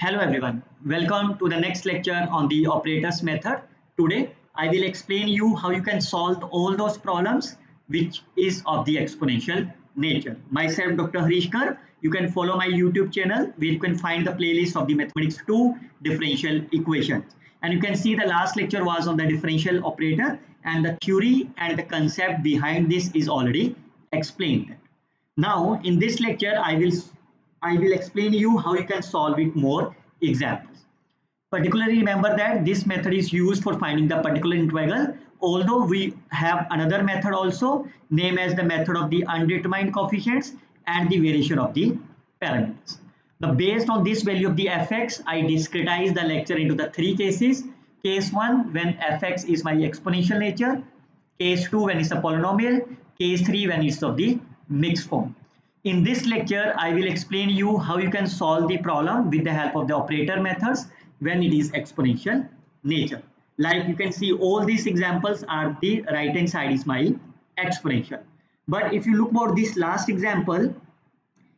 Hello everyone, welcome to the next lecture on the operators method. Today I will explain you how you can solve all those problems which is of the exponential nature. Myself Dr. Harish Garg. You can follow my YouTube channel where you can find the playlist of the mathematics 2 differential equations. And you can see the last lecture was on the differential operator and the theory and the concept behind this is already explained. Now in this lecture I will explain you how you can solve it more examples. Particularly remember that this method is used for finding the particular integral, although we have another method also named as the method of the undetermined coefficients and the variation of the parameters. Now based on this value of the fx, I discretize the lecture into the three cases. Case 1 when fx is my exponential nature, case 2 when it's a polynomial, case 3 when it's of the mixed form. In this lecture, I will explain you how you can solve the problem with the help of the operator methods when it is exponential nature. Like you can see all these examples are the right hand side is my exponential. But if you look about this last example,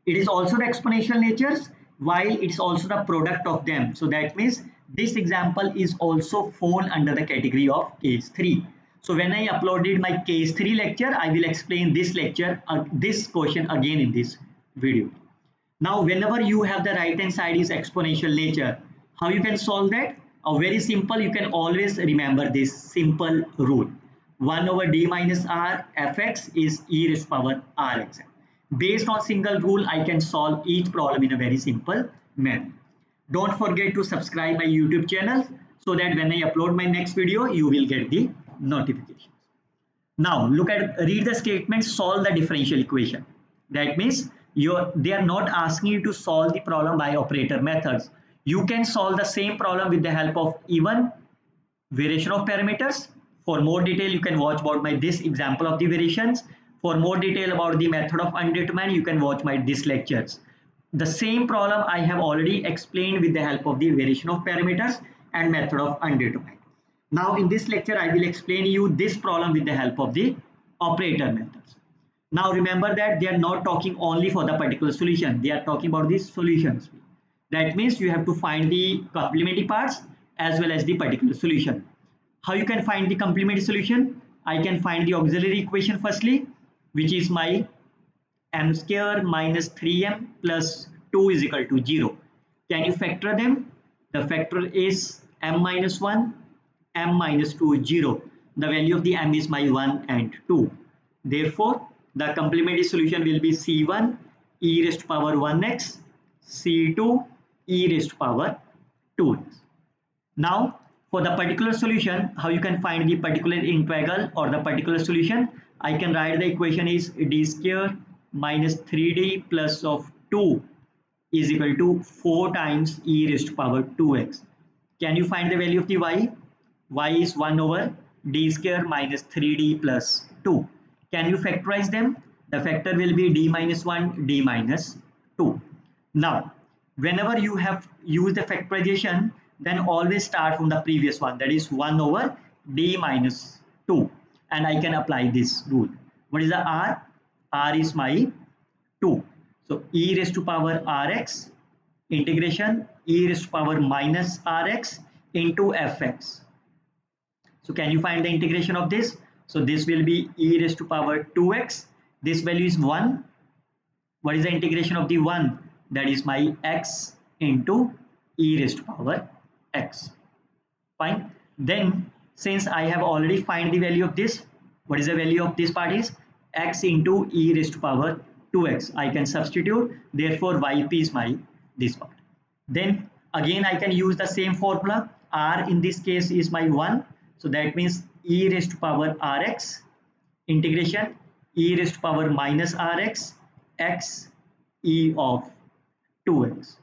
it is also the exponential natures while it's also the product of them. So that means this example is also fall under the category of case 3. So when I uploaded my case 3 lecture, I will explain this lecture, this question again in this video. Now, whenever you have the right hand side is exponential nature, how you can solve that? Very simple, you can always remember this simple rule. 1 over d minus r fx is e raised to power rx. Based on single rule, I can solve each problem in a very simple manner. Don't forget to subscribe my YouTube channel so that when I upload my next video, you will get the notifications. Now read the statement, solve the differential equation. That means they are not asking you to solve the problem by operator methods. You can solve the same problem with the help of even variation of parameters. For more detail, you can watch about my this example of the variations. For more detail about the method of undetermined, you can watch my this lectures. The same problem I have already explained with the help of the variation of parameters and method of undetermined. Now in this lecture, I will explain you this problem with the help of the operator methods. Now remember that they are not talking only for the particular solution. They are talking about the solutions. That means you have to find the complementary parts as well as the particular solution. How you can find the complementary solution? I can find the auxiliary equation firstly, which is my m square minus 3m plus 2 is equal to 0. Can you factor them? The factor is m minus 1, m minus 2 is 0. The value of the m is my 1 and 2. Therefore, the complementary solution will be c1 e raised to power 1x, c2 e raised to power 2x. Now, for the particular solution, how you can find the particular integral or the particular solution? I can write the equation is d square minus 3d plus of 2 is equal to 4 times e raised to power 2x. Can you find the value of the y? Y is 1 over d square minus 3d plus 2. Can you factorize them? The factor will be d minus 1, d minus 2. Now, whenever you have used the factorization, then always start from the previous one, that is 1 over d minus 2. And I can apply this rule. What is the r? R is my 2. So e raised to power rx integration e raised to power minus rx into fx. So can you find the integration of this? So this will be e raised to power 2x. This value is 1. What is the integration of the 1? That is my x into e raised to power x. Fine. Then since I have already find the value of this, what is the value of this part is x into e raised to power 2x. I can substitute. Therefore, yp is my this part. Then again I can use the same formula. R in this case is my 1. So that means e raised to power rx integration e raised to power minus rx x e of 2x.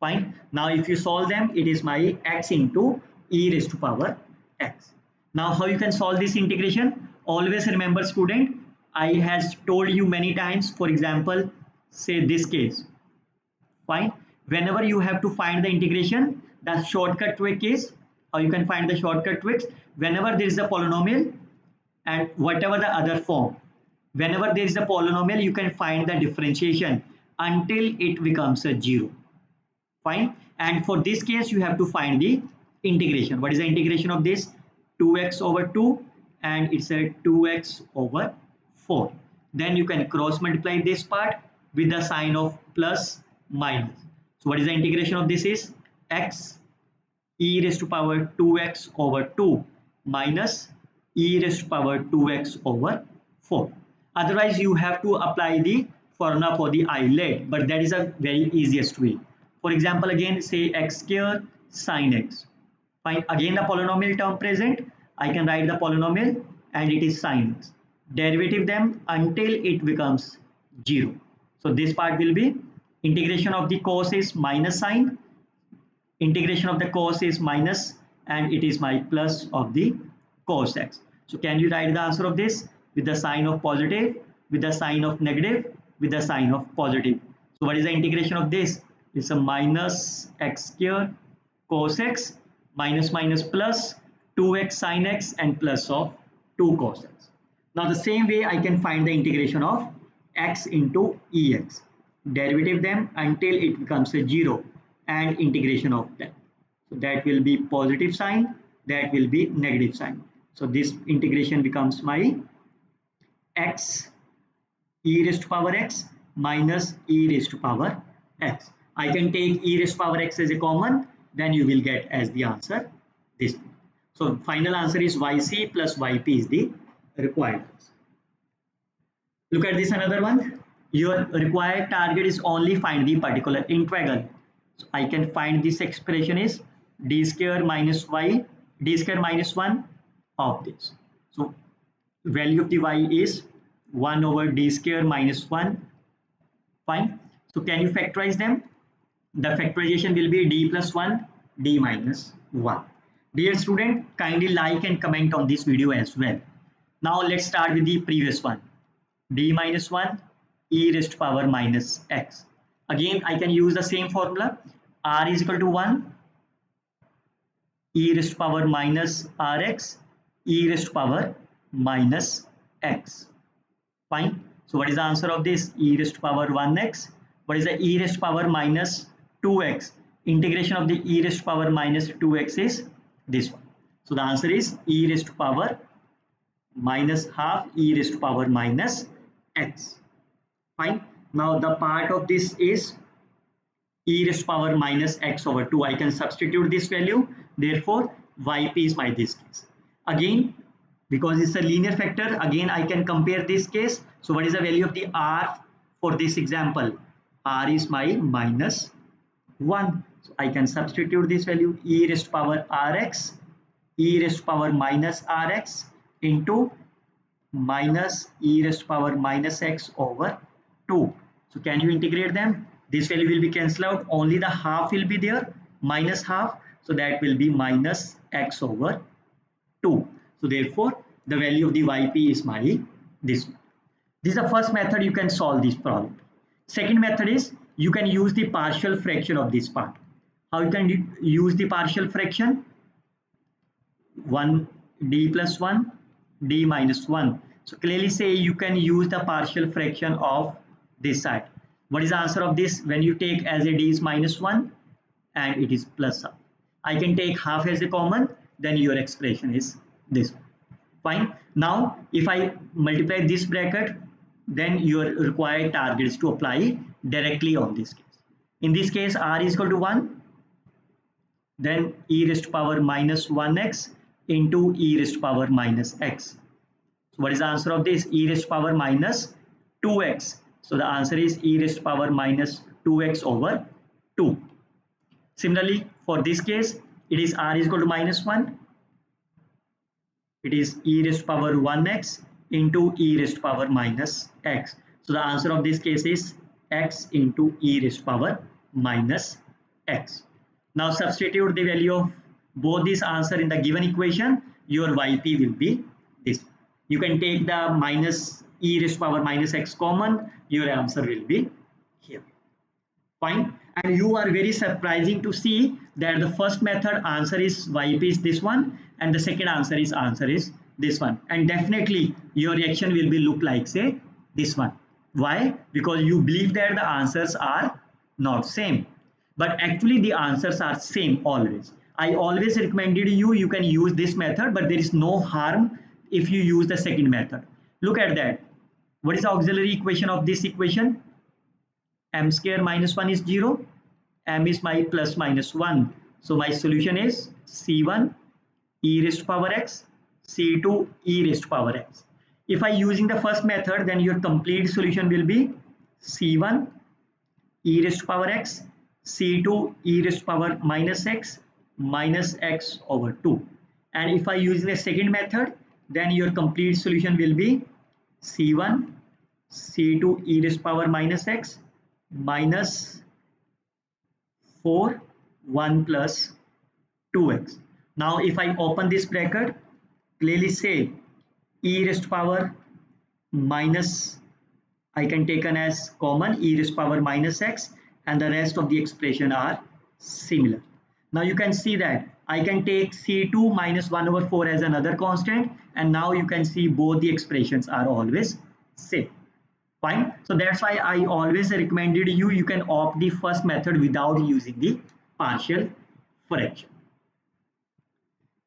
Fine. Now if you solve them, it is my x into e raised to power x. Now how you can solve this integration? Always remember student, I has told you many times, for example, say this case. Fine. Whenever you have to find the integration, the shortcut trick is, how you can find the shortcut tricks? Whenever there is a polynomial and whatever the other form, whenever there is a polynomial, you can find the differentiation until it becomes a 0. Fine. And for this case, you have to find the integration. What is the integration of this? 2x over 2, and it's a 2x over 4. Then you can cross multiply this part with the sign of plus minus. So what is the integration of this is x e raised to power 2x over 2 minus e raised to power 2x over 4. Otherwise, you have to apply the formula for the islet, but that is a very easiest way. For example, again, say x square sine x. Find again the polynomial term present. I can write the polynomial and it is sine x. Derivative them until it becomes 0. So this part will be integration of the cos is minus sine, integration of the cos is minus, and it is my plus of the cos x. So can you write the answer of this with the sign of positive, with the sign of negative, with the sign of positive? So what is the integration of this? It's a minus x square cos x minus minus plus 2x sin x and plus of 2 cos x. Now the same way I can find the integration of x into ex. Derivative them until it becomes a 0 and integration of them. So that will be positive sign, that will be negative sign. So this integration becomes my x e raised to power x minus e raised to power x. I can take e raised to power x as a common, then you will get as the answer this. So final answer is yc plus yp is the required answer. Look at this another one. Your required target is only find the particular integral. So I can find this expression is d square minus y, d square minus 1 of this. So value of the y is 1 over d square minus 1. Fine. So can you factorize them? The factorization will be d plus 1, d minus 1. Dear student, kindly like and comment on this video as well. Now let's start with the previous one. D minus 1 e raised to power minus x. Again, I can use the same formula. R is equal to 1 e raised to power minus rx e raised to power minus x. Fine. So what is the answer of this? E raised to power 1x. What is the e raised to power minus 2x? Integration of the e raised to power minus 2x is this one. So the answer is e raised to power minus half e raised to power minus x. Fine. Now the part of this is e raised to power minus x over 2. I can substitute this value. Therefore, yp is my this case. Again, because it's a linear factor, again I can compare this case. So what is the value of the r for this example? R is my minus 1. So I can substitute this value e raised to power rx, e raised to power minus rx into minus e raised to power minus x over 2. So can you integrate them? This value will be cancelled out. Only the half will be there, minus half. So that will be minus x over 2. So therefore, the value of the yp is my this one. This is the first method you can solve this problem. Second method is you can use the partial fraction of this part. How you can use the partial fraction? 1 d plus 1 d minus 1. So clearly say you can use the partial fraction of this side. What is the answer of this? When you take as a d is minus 1 and it is plus half. I can take half as a common, then your expression is this one. Fine. Now if I multiply this bracket, then your required target is to apply directly on this case. In this case, r is equal to 1, then e raised to power minus 1x into e raised to power minus x. So what is the answer of this? E raised to power minus 2x. So the answer is e raised to power minus 2x over 2. Similarly, for this case, it is r is equal to minus 1. It is e raised to power 1x into e raised to power minus x. So the answer of this case is x into e raised to power minus x. Now substitute the value of both this answer in the given equation. Your yp will be this. You can take the minus e raised to power minus x common. Your answer will be here. Fine. And you are very surprising to see that the first method answer is yp is this one, and the second answer is this one. And definitely your reaction will be look like say this one. Why? Because you believe that the answers are not same. but actually the answers are same always. I always recommended you can use this method, but there is no harm if you use the second method. Look at that. What is the auxiliary equation of this equation? M square minus 1 is 0. M is my plus minus 1. So my solution is C1 e raised to power x, C2 e raised to power x. If I using the first method, then your complete solution will be C1 e raised to power x, C2 e raised to power minus x over 2. And if I use the second method, then your complete solution will be C1 C2 e raised to power minus x minus 4 1 plus 2x. Now if I open this bracket, clearly say e raised to power minus, I can take an as common e raised to power minus x, and the rest of the expression are similar. Now you can see that I can take C2 minus 1 over 4 as another constant, and now you can see both the expressions are always same. Fine. So that's why I always recommended you can opt the first method without using the partial fraction.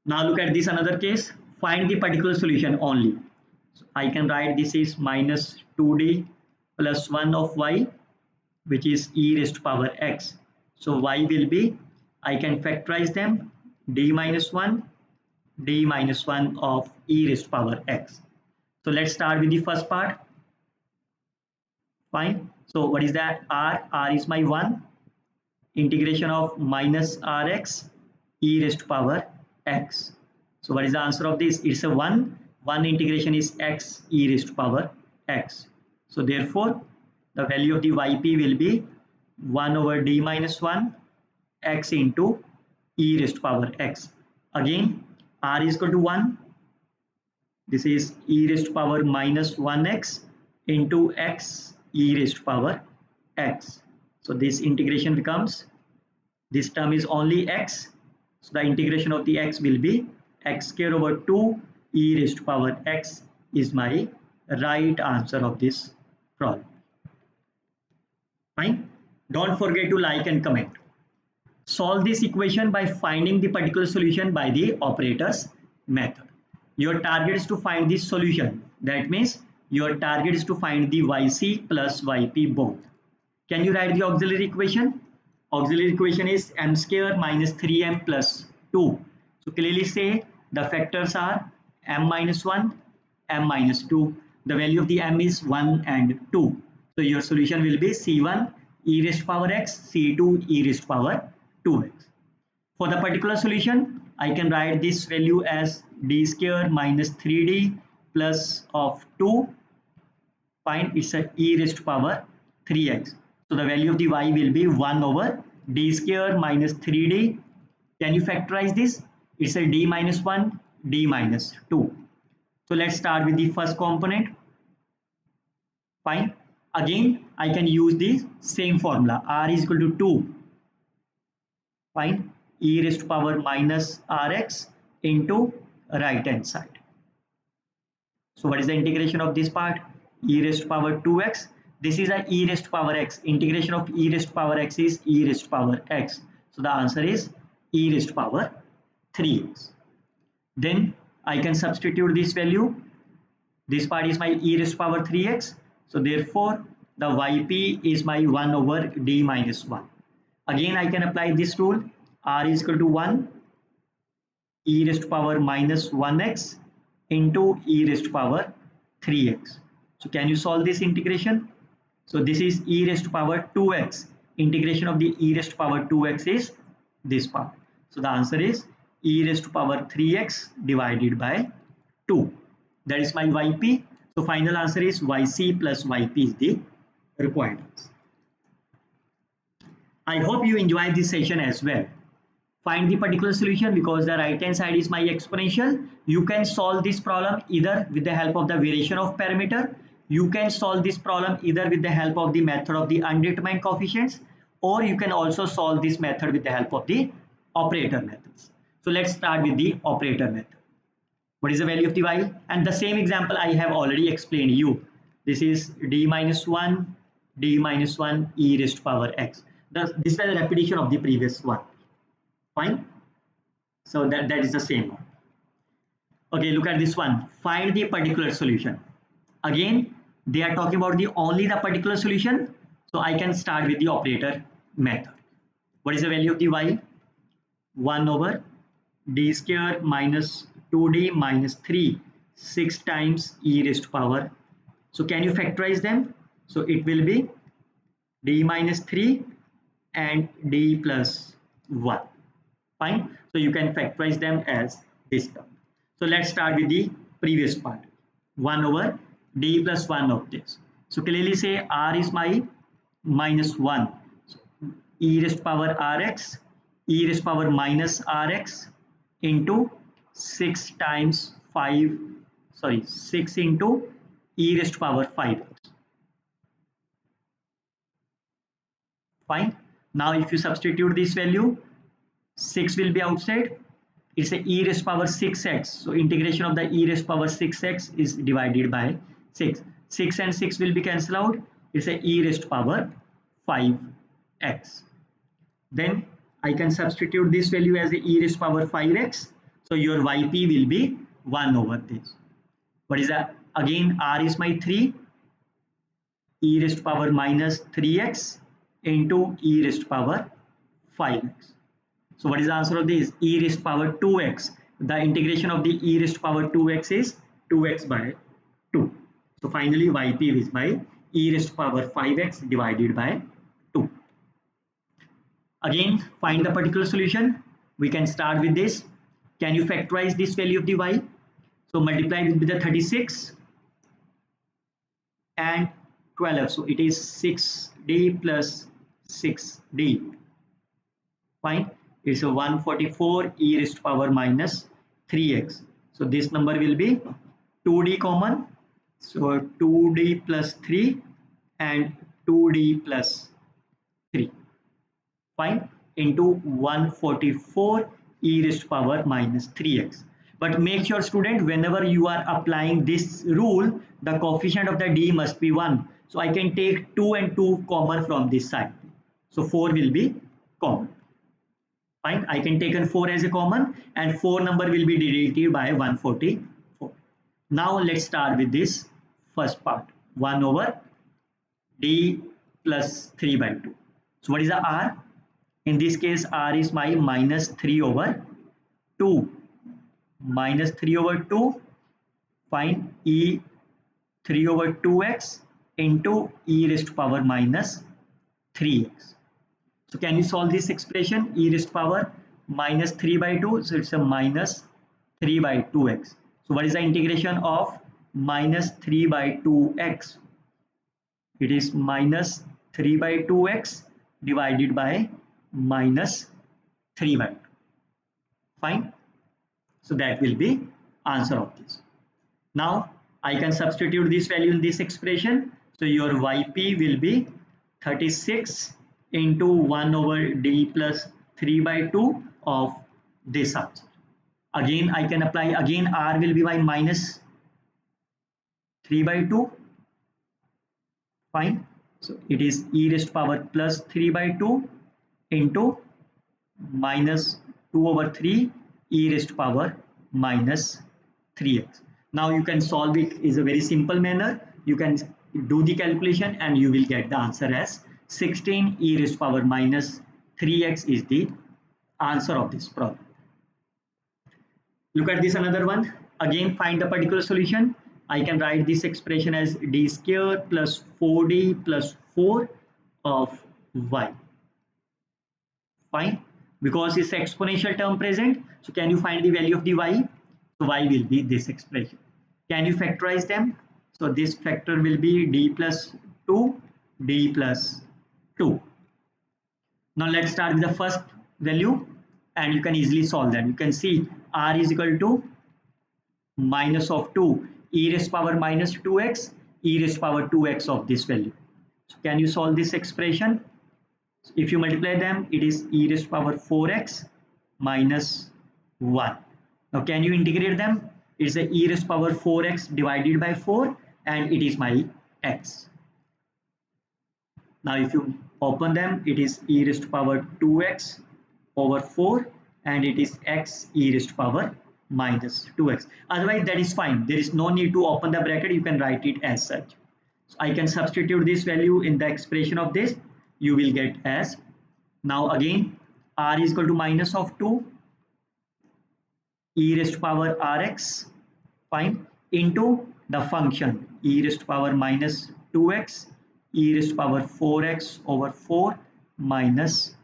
Now look at this another case. Find the particular solution only. So I can write this is minus 2d plus 1 of y, which is e raised to power x. So y will be, I can factorize them, d minus 1 of e raised to power x. So let's start with the first part. Fine. So what is that? R is my 1, integration of minus rx e raised to power x. So what is the answer of this? It's a 1 integration is x e raised to power x. So therefore the value of the yp will be 1 over d minus 1 x into e raised to power x. Again r is equal to 1. This is e raised to power minus 1x into x e raised to power x. So this integration becomes, this term is only x, so the integration of the x will be x square over 2 e raised to power x is my right answer of this problem. Fine. Don't forget to like and comment. Solve this equation by finding the particular solution by the operators method. Your target is to find this solution. That means your target is to find the yc plus yp both. Can you write the auxiliary equation? Auxiliary equation is m square minus 3m plus 2. So clearly say the factors are m minus 1, m minus 2. The value of the m is 1 and 2. So your solution will be C1 e raised to power x, C2 e raised to power 2x. For the particular solution, I can write this value as d square minus 3d plus of 2. Fine, it's a e raised to power 3x. So the value of the y will be 1 over d square minus 3d. Can you factorize this? It's a d minus 1, d minus 2. So let's start with the first component. Fine. Again, I can use the same formula. R is equal to 2. Fine. E raised to power minus rx into right hand side. So what is the integration of this part? E raised to power 2x. This is a e raised to power x. Integration of e raised to power x is e raised to power x. So the answer is e raised to power 3x. Then I can substitute this value. This part is my e raised to power 3x. So therefore the yp is my 1 over d minus 1. Again I can apply this rule. R is equal to 1 e raised to power minus 1x into e raised to power 3x. So can you solve this integration? So this is e raised to power 2x. Integration of the e raised to power 2x is this part. So the answer is e raised to power 3x divided by 2. That is my yp. So final answer is yc plus yp is the required answer. I hope you enjoyed this session as well. Find the particular solution, because the right hand side is my exponential. You can solve this problem either with the help of the variation of parameter. You can solve this problem either with the help of the method of the undetermined coefficients, or you can also solve this method with the help of the operator methods. So let's start with the operator method. What is the value of the y? And the same example I have already explained you. This is d minus 1 e raised to power x. This is the repetition of the previous one. Fine. So that is the same one. Okay, look at this one. Find the particular solution. Again, they are talking about the only the particular solution. So I can start with the operator method. What is the value of the y? 1 over d square minus 2d minus 3, 6 times e raised to power. So can you factorize them? So it will be d minus 3 and d plus 1. Fine. So you can factorize them as this term. So let's start with the previous part. 1 over d plus 1 of this. So clearly say r is my minus 1. So e raised to power rx, e raised to power minus rx into 6 times 5, 6 into e raised to power 5x. Fine. Now if you substitute this value, 6 will be outside. It's a e raised to power 6x. So integration of the e raised to power 6x is divided by 6. 6 and 6 will be cancelled out. It's a e raised to power 5x. Then I can substitute this value as a e raised to power 5x. So your yp will be 1 over this. What is that? Again, r is my 3. E raised to power minus 3x into e raised to power 5x. So what is the answer of this? E raised to power 2x. The integration of the e raised to power 2x is 2x by 2. So finally yp is by e raised to power 5x divided by 2. Again, find the particular solution. We can start with this. Can you factorize this value of the y? So multiply with the 36 and 12. So it is 6d plus 6d. Fine. It's a 144 e raised to power minus 3x. So this number will be 2d common. So 2d plus 3 and 2d plus 3. Fine. Into 144 e raised to power minus 3x. But make sure, student, whenever you are applying this rule, the coefficient of the d must be 1. So I can take 2 and 2 common from this side. So 4 will be common. Fine. I can take 4 as a common and 4 number will be deleted by 144. Now let's start with this first part. 1 over d plus 3 by 2. So what is the r? In this case, r is my minus 3 over 2. Minus 3 over 2. Find e 3 over 2x into e raised to power minus 3x. So can you solve this expression? E raised to power minus 3 by 2. So it's a minus 3 by 2x. So what is the integration of minus 3 by 2x? It is minus 3 by 2x divided by minus 3 by 2. Fine. So that will be answer of this. Now I can substitute this value in this expression. So your yp will be 36 into 1 over d plus 3 by 2 of this answer. Again I can apply, again r will be by minus 3 by 2. Fine. So it is e raised to power plus 3 by 2 into minus 2 over 3 e raised to power minus 3x. Now you can solve it in a very simple manner. You can do the calculation and you will get the answer as 16 e raised to power minus 3x is the answer of this problem. Look at this another one. Again find the particular solution. I can write this expression as d square plus 4d plus 4 of y. Fine. Because it's exponential term present, so can you find the value of the y? So y will be this expression. Can you factorize them? So this factor will be d plus 2, d plus 2. Now let's start with the first value and you can easily solve that. You can see r is equal to minus of 2 e raised to power minus 2x e raised to power 2x of this value. So can you solve this expression? If you multiply them, it is e raised to power 4x minus 1. Now can you integrate them? It's a e raised to power 4x divided by 4 and it is my x. Now if you open them, it is e raised to power 2x over 4 and it is x e raised to power minus 2x. Otherwise that is fine. There is no need to open the bracket. You can write it as such. So I can substitute this value in the expression of this. You will get as, now again r is equal to minus of 2 e raised to power rx, fine, into the function e raised to power minus 2x e raised to power 4x over 4 minus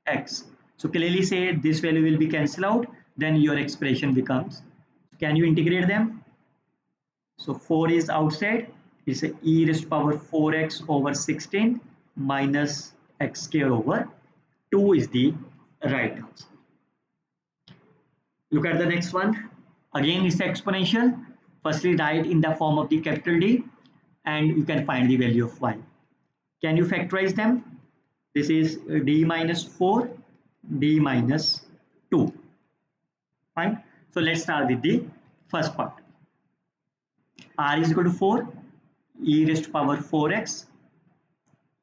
x. So clearly say this value will be cancelled out, then your expression becomes, can you integrate them? So 4 is outside, it's a e raised to power 4x over 16 minus x square over 2 is the right answer. Look at the next one. Again, it's exponential. Firstly, write in the form of the capital D and you can find the value of y. Can you factorize them? This is d minus 4, d minus 2. Fine. So let's start with the first part. R is equal to 4, e raised to power 4x,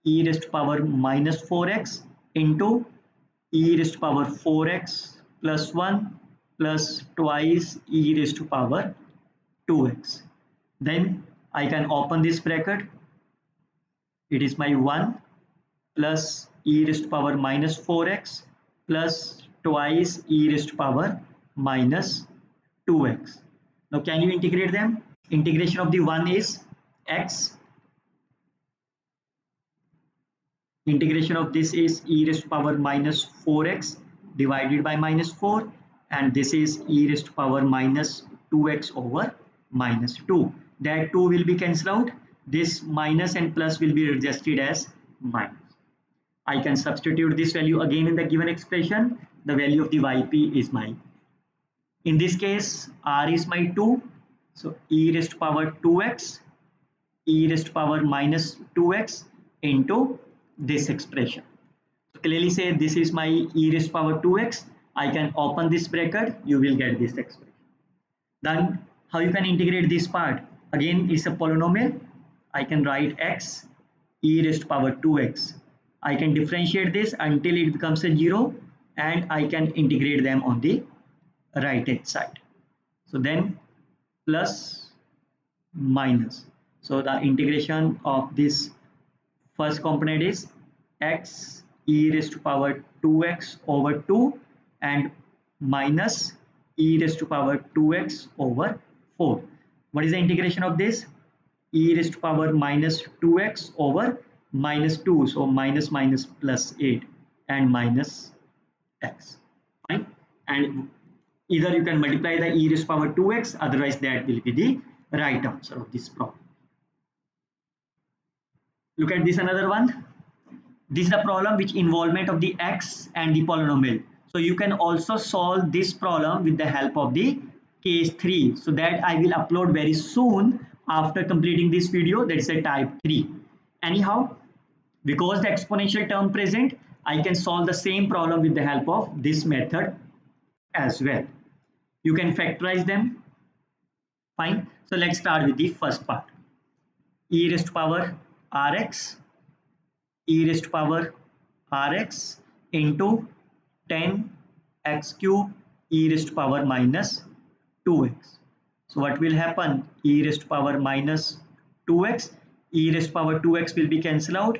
e raised to power minus 4x into e raised to power 4x plus 1 plus twice e raised to power 2x. Then I can open this bracket. It is my 1 plus e raised to power minus 4x plus twice e raised to power minus 2x. Now can you integrate them? Integration of the 1 is x. Integration of this is e raised to power minus 4x divided by minus 4 and this is e raised to power minus 2x over minus 2. That 2 will be cancelled out. This minus and plus will be adjusted as minus. I can substitute this value again in the given expression. The value of the yp is my, in this case r is my 2. So e raised to power 2x, e raised to power minus 2x into this expression. So clearly say this is my e raised to power 2x. I can open this bracket, you will get this expression. Then how you can integrate this part? Again, it's a polynomial. I can write x e raised to power 2x. I can differentiate this until it becomes a 0 and I can integrate them on the right hand side. So then plus minus. So the integration of this first component is x e raised to power 2x over 2 and minus e raised to power 2x over 4. What is the integration of this? E raised to power minus 2x over minus 2. So minus minus plus 8 and minus x. Fine. And either you can multiply the e raised to power 2x, otherwise that will be the right answer of this problem. Look at this another one. This is the problem which involvement of the x and the polynomial. So you can also solve this problem with the help of the case 3. So that I will upload very soon after completing this video. That's a type 3. Anyhow, because the exponential term present, I can solve the same problem with the help of this method as well. You can factorize them. Fine. So let's start with the first part. E raised to power rx, e raised to power rx into 10x cube e raised to power minus 2x. So what will happen? E raised to power minus 2x, e raised to power 2x will be cancelled out,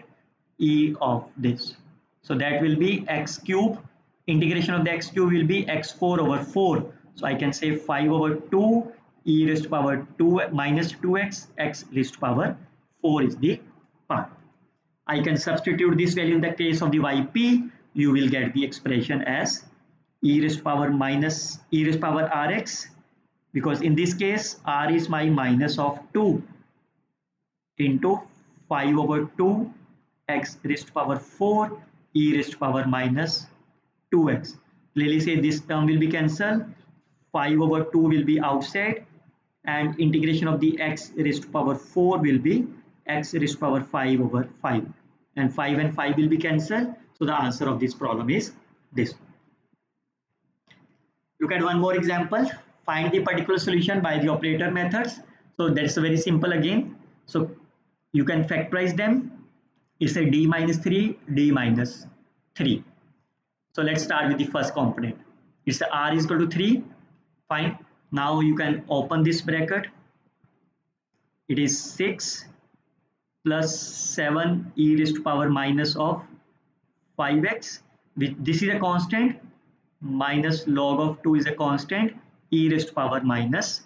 e of this. So that will be x cube. Integration of the x cube will be x4 over 4. So I can say 5 over 2 e raised to power 2 minus 2x x raised to power 4 is the part. I can substitute this value in the case of the yp. You will get the expression as e raised to power minus e raised to power rx, because in this case r is my minus of 2 into 5 over 2 x raised to power 4 e raised to power minus 2x. Clearly say this term will be cancelled. 5 over 2 will be outside and integration of the x raised to power 4 will be x raised to power 5 over 5, and 5 and 5 will be cancelled. So the answer of this problem is this. Look at one more example. Find the particular solution by the operator methods. So that's very simple again. So you can factorize them. It's a d minus 3, d minus 3. So let's start with the first component. It's a r is equal to 3. Fine. Now you can open this bracket. It is 6 plus 7 e raised to power minus of 5x. This is a constant. Minus log of 2 is a constant. E raised to power minus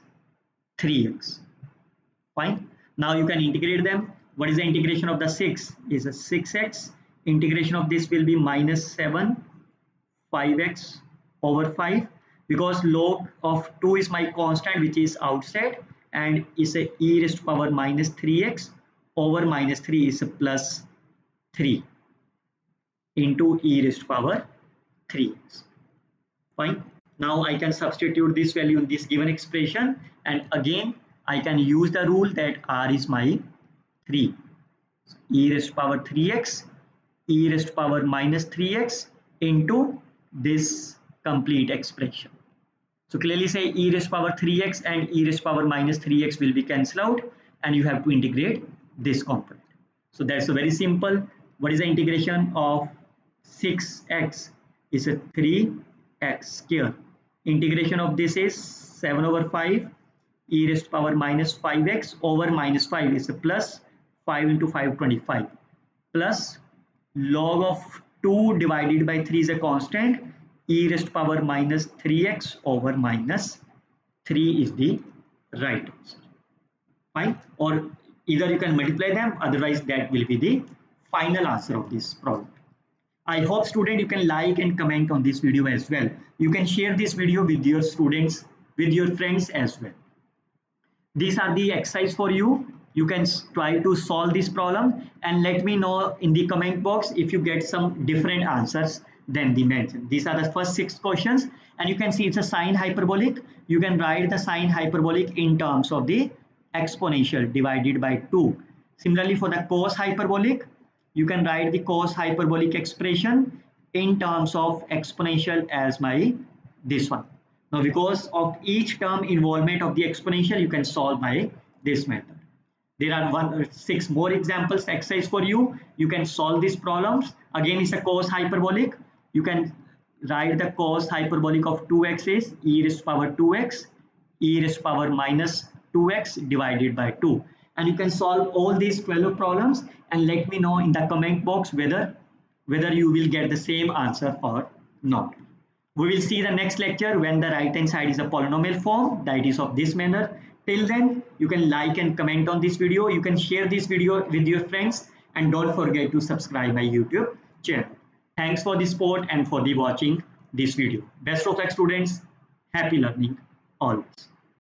3x. Fine. Now you can integrate them. What is the integration of the 6? Is a 6x. Integration of this will be minus 7 5x over 5, because log of 2 is my constant which is outside, and is a e raised to power minus 3x over minus 3 is a plus 3 into e raised to power 3x. Fine. Now I can substitute this value in this given expression, and again I can use the rule that r is my 3. So e raised to power 3x, e raised to power minus 3x into this complete expression. So clearly say e raised to power 3x and e raised to power minus 3x will be cancelled out, and you have to integrate this component. So that's a very simple. What is the integration of 6x? Is a 3x square. Integration of this is 7 over 5 e raised to power minus 5x over minus 5 is a plus 5 into 5 25 plus log of 2 divided by 3 is a constant, e raised to power minus 3x over minus 3 is the right answer. Fine. Or either you can multiply them, otherwise that will be the final answer of this problem. I hope student you can like and comment on this video as well. You can share this video with your students, with your friends as well. These are the exercise for you. You can try to solve this problem and let me know in the comment box if you get some different answers than the mentioned. These are the first 6 questions, and you can see it's a sine hyperbolic. You can write the sine hyperbolic in terms of the exponential divided by 2. Similarly, for the cos hyperbolic, you can write the cos hyperbolic expression in terms of exponential as my this one. Now, because of each term involvement of the exponential, you can solve by this method. There are 6 more examples exercise for you. You can solve these problems. Again, it's a cos hyperbolic. You can write the cos hyperbolic of 2x is e raised to power 2x, e raised to power minus 2x divided by 2. And you can solve all these 12 problems and let me know in the comment box whether you will get the same answer or not. We will see the next lecture when the right hand side is a polynomial form, that is of this manner. Till then, you can like and comment on this video. You can share this video with your friends, and don't forget to subscribe my YouTube channel. Thanks for the support and for the watching this video. Best of luck students. Happy learning always.